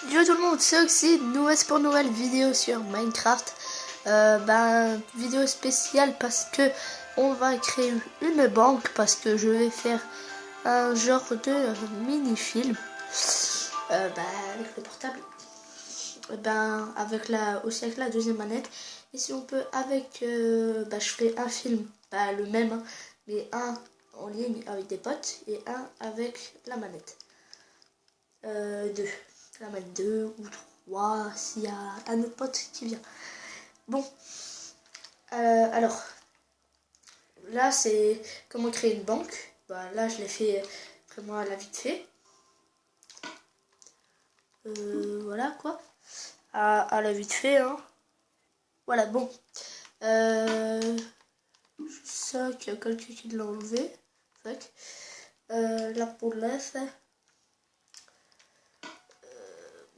Yo tout le monde, c'est Oxy, nouvelle vidéo sur Minecraft. Vidéo spéciale parce que on va créer une banque, parce que je vais faire un genre de mini-film avec le portable. Aussi avec la deuxième manette. Et si on peut avec, je ferai un film, le même, hein, mais un en ligne avec des potes et un avec la manette. Deux. La manette 2 ou 3 s'il y a un autre pote qui vient. Bon, alors, là c'est comment créer une banque. Là je l'ai fait vraiment à la vite fait. Voilà quoi. À la vite fait, hein. Voilà, bon. Je sais qu'il y a quelqu'un qui l'a enlevé. Là pour l'instant.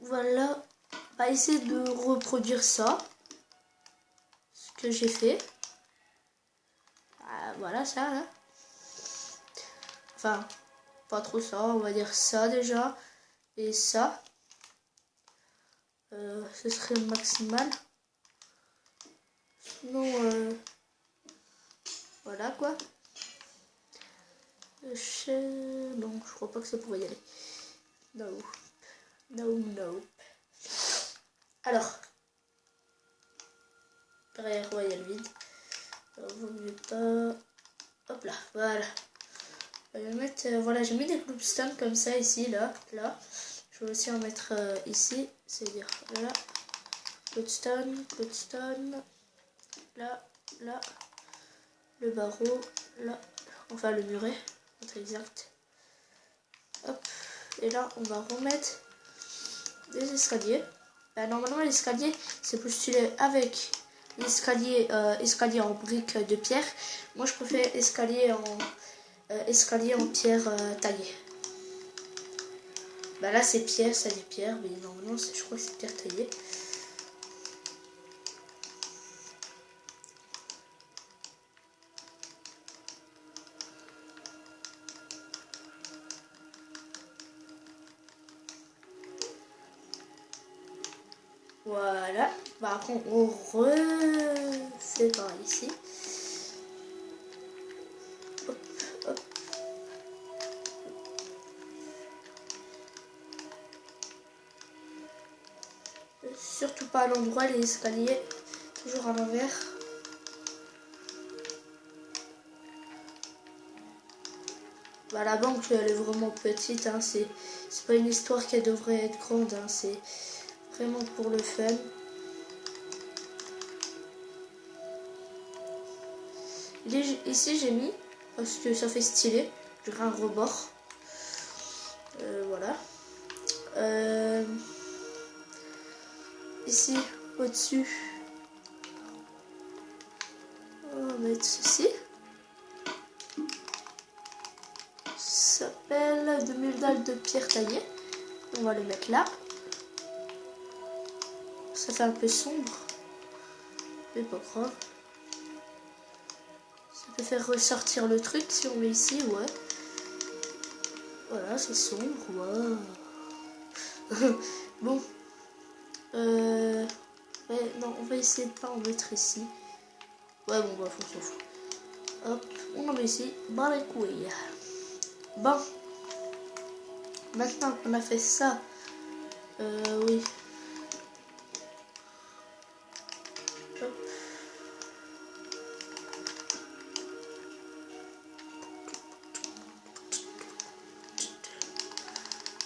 Voilà. Essayer de reproduire ça. Ce que j'ai fait. Voilà ça là. Enfin, pas trop ça, on va dire ça déjà. Et ça. Ce serait le maximal. Sinon, voilà quoi. Donc je crois pas que ça pourrait y aller. No. Alors. Derrière, ouais, il y a le vide. Vaut mieux pas. Hop là, voilà. Je vais mettre, voilà, j'ai mis des glowstone comme ça ici, là. Je vais aussi en mettre ici, c'est-à-dire là. Glowstone, là, le barreau, là, enfin le muret, pour être exact. Hop, et là on va remettre des escaliers. Normalement l'escalier c'est plus stylé avec l'escalier escalier en briques de pierre. Moi je préfère escalier en pierre taillée. Là c'est pierre, ça dit pierre, mais normalement je crois que c'est pierre taillée. Voilà. Après on refait par ici. Hop. Surtout pas à l'endroit, les escaliers, toujours à l'envers. La banque elle est vraiment petite, hein, c'est pas une histoire qui devrait être grande, hein, c'est vraiment pour le fun. Ici j'ai mis, parce que ça fait stylé, un rebord. Voilà. Ici, au-dessus, on va mettre ceci. Ça s'appelle 2000 dalles de pierre taillée. On va le mettre là. Ça fait un peu sombre, mais pas grave. Ça peut faire ressortir le truc si on met ici, ouais. Voilà, c'est sombre, ouais. Bon. Non, on va essayer de pas en mettre ici. Ouais, bon, bref, on s'en fout. Hop, on en met ici. Les couilles. Bon. Maintenant qu'on a fait ça, oui. Hop.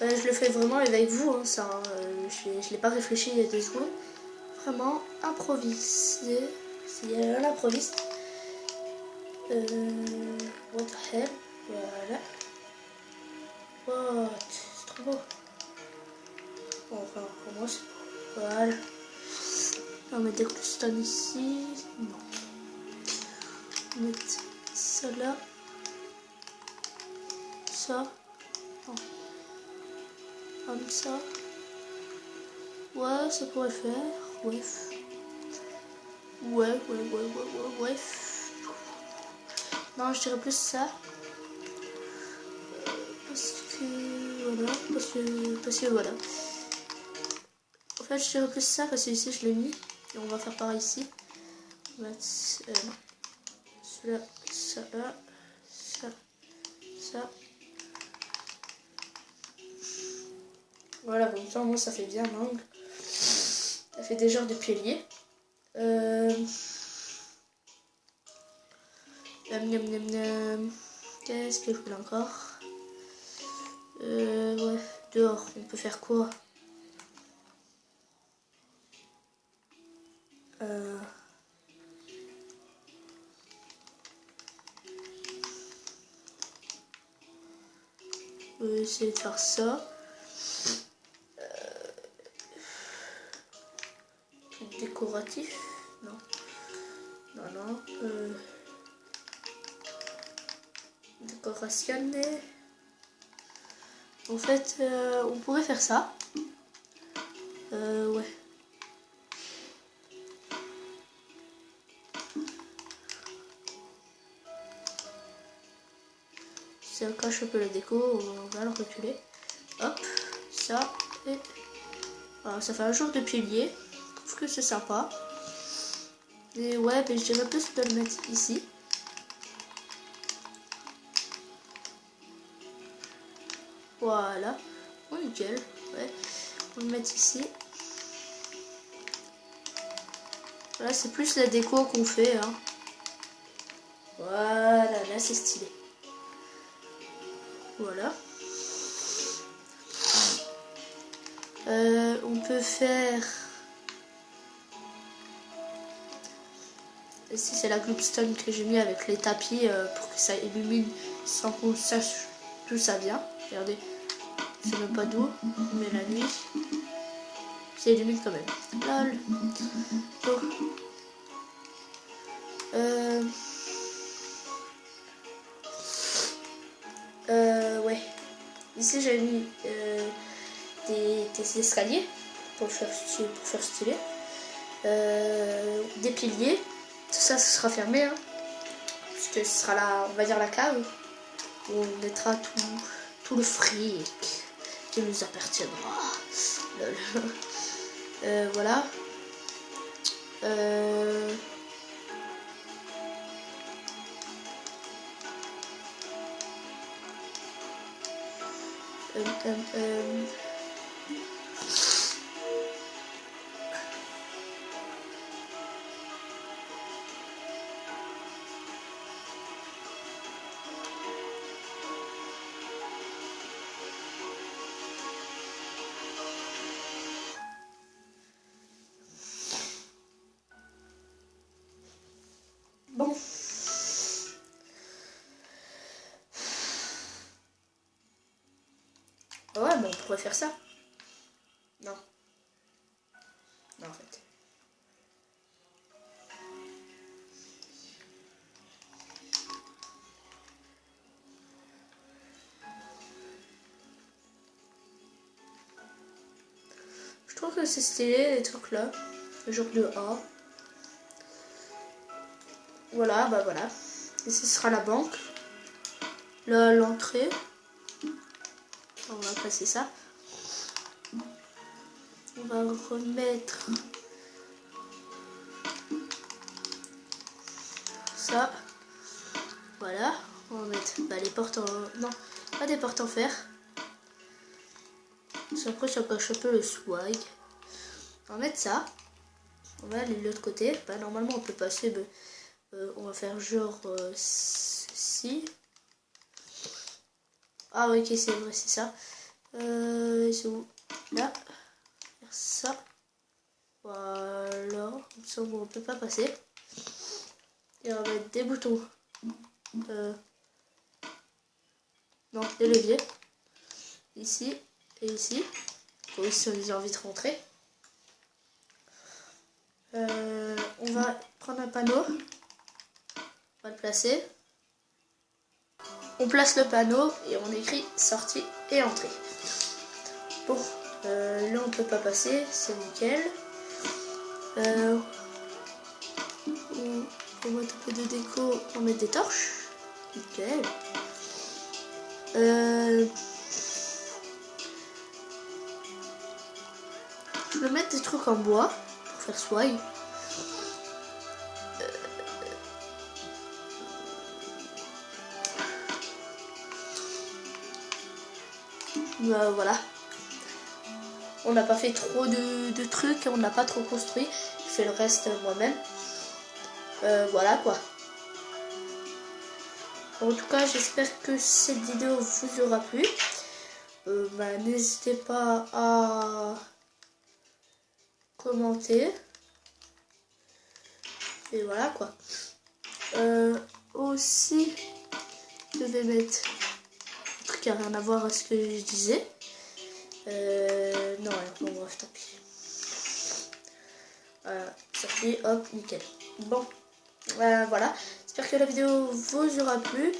Je le fais vraiment avec vous, hein, ça. Je l'ai pas réfléchi il y a 2 secondes. Vraiment improvisé. C'est un improviste. What the hell? Voilà. What? C'est trop beau. Bon, enfin, pour moi, c'est beau. Voilà. On va mettre des glowstone ici. Non. On va mettre ça là. Ça. Non. Comme ça. Ouais, ça pourrait faire. Bref. Ouais. Non, je dirais plus ça. Parce que voilà. fait, je dirais plus ça parce que ici je l'ai mis. Et on va faire pareil ici. On va mettre non. Celui-là, ça là, ça. Voilà, comme ça, moi ça fait bien l'angle. Ça fait des genres de piliers. Qu'est-ce que je voulais encore? Ouais, dehors, on peut faire quoi? On va essayer de faire ça. Truc décoratif? Non. Non. Décoration. En fait, on pourrait faire ça. Ouais. Si on cache un peu la déco, on va le reculer. Hop, ça. Et voilà, ça fait un genre de pilier. Je trouve que c'est sympa. Et ouais, mais je dirais plus de le mettre ici. Voilà. Oh, nickel. Ouais. On va le mettre ici. Là, c'est plus la déco qu'on fait. Hein. Voilà, là, c'est stylé. Voilà. On peut faire... Ici, c'est la globestone que j'ai mis avec les tapis pour que ça illumine sans qu'on sache d'où ça vient. Regardez, c'est même pas d'où, mais la nuit, ça illumine quand même. Lol. Donc, ouais. Ici, j'ai mis des escaliers pour faire stylé. Des piliers. Tout ça, ce sera fermé. Hein, parce que ce sera la, on va dire la cave où on mettra tout le fric qui nous appartiendra. Voilà. Bon. Ouais, mais on pourrait faire ça. Non. Non, en fait. Je trouve que c'est stylé, les trucs là. Le genre de A. Voilà, bah voilà. Ici, ce sera la banque. Là, l'entrée. On va passer ça. On va remettre ça. Voilà. On va mettre les portes en... Non, pas des portes en fer. Après, ça cache un peu le swag. On va mettre ça. On va aller de l'autre côté. Bah, normalement, on peut passer... on va faire genre... si. Ah, ok, c'est vrai, c'est ça. C'est où? Là. Faire ça. Voilà. Comme ça, on peut pas passer. Et on va mettre des boutons. Non, des leviers. Ici et ici. Pour si on a envie de rentrer. On va prendre un panneau. On va le placer. On place le panneau et on écrit sortie et entrée. Bon, là on peut pas passer, c'est nickel. Pour mettre un peu de déco, on met des torches. Nickel. Je vais mettre des trucs en bois pour faire swag. Voilà. On n'a pas fait trop de trucs, on n'a pas trop construit. Je fais le reste moi-même. Voilà quoi. En tout cas, j'espère que cette vidéo vous aura plu. N'hésitez pas à commenter. Et voilà quoi. Aussi, je vais mettre un truc qui n'a rien à voir à ce que je disais. Non, bon, bref, tant pis. Voilà, sorti, hop, nickel. Bon, voilà. J'espère que la vidéo vous aura plu,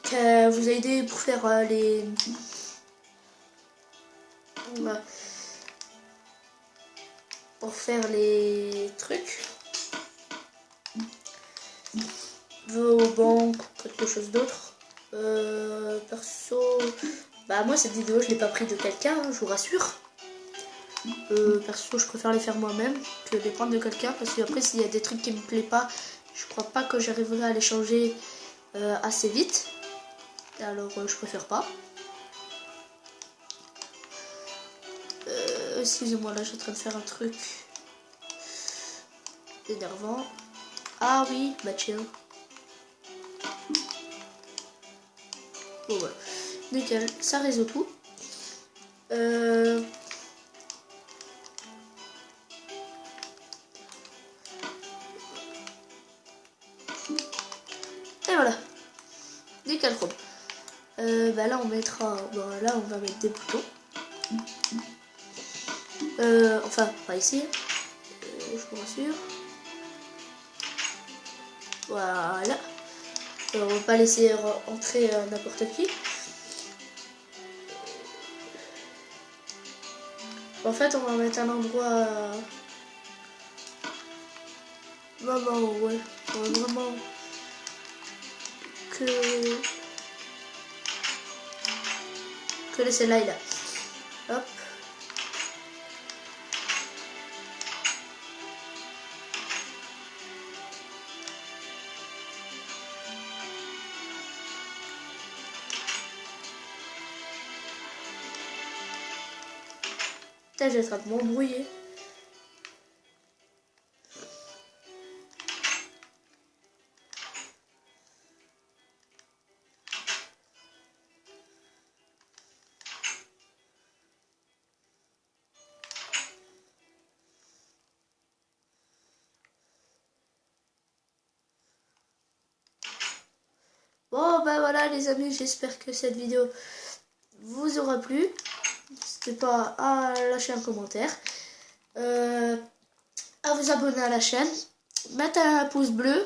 que vous a aidé pour faire les... pour faire les trucs. Vos banques, quelque chose d'autre. Perso... moi cette vidéo je l'ai pas pris de quelqu'un, je vous rassure. Perso je préfère les faire moi-même que les prendre de quelqu'un, parce qu'après s'il y a des trucs qui me plaisent pas, je crois pas que j'arriverai à les changer assez vite. Alors je préfère pas. Excusez-moi, là je suis en train de faire un truc énervant. Ah oui, bah tiens. Bon voilà. Nickel, ça résout tout. Et voilà. Nickel chrome. Là on mettra. Bon, là on va mettre des boutons. Enfin, pas ici. Je vous rassure. Voilà. On va pas laisser entrer n'importe qui. En fait, on va mettre un endroit vraiment, ouais, vraiment que laisser là et là. Hop. Putain, j'ai en train de m'embrouiller. Bon voilà les amis, j'espère que cette vidéo vous aura plu. N'hésitez pas à lâcher un commentaire, à vous abonner à la chaîne, mettre un pouce bleu,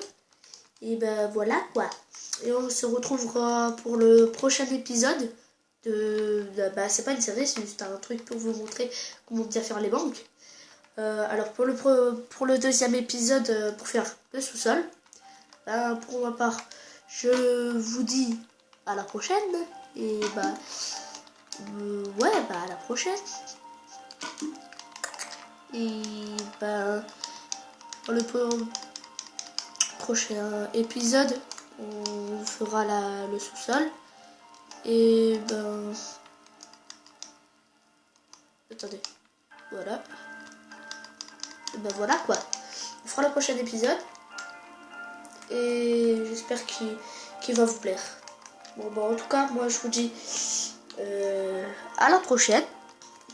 et voilà quoi. Et on se retrouvera pour le prochain épisode c'est pas une série, c'est juste un truc pour vous montrer comment bien faire les banques. Alors pour le deuxième épisode, pour faire le sous-sol, pour ma part, je vous dis à la prochaine. Et ouais, à la prochaine. Et pour le prochain épisode, on fera le sous-sol. Et attendez, voilà. Et voilà quoi. On fera le prochain épisode. Et j'espère qu'il va vous plaire. Bon, en tout cas, moi je vous dis à la prochaine.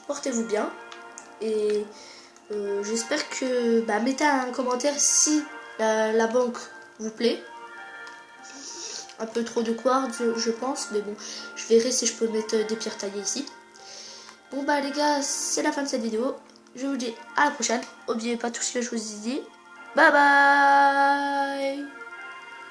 Portez-vous bien. Et j'espère que mettez un commentaire si la banque vous plaît. Un peu trop de quartz, je pense, mais bon, je verrai si je peux mettre des pierres taillées ici. Bon les gars, c'est la fin de cette vidéo. Je vous dis à la prochaine. N'oubliez pas tout ce que je vous ai dit. Bye bye.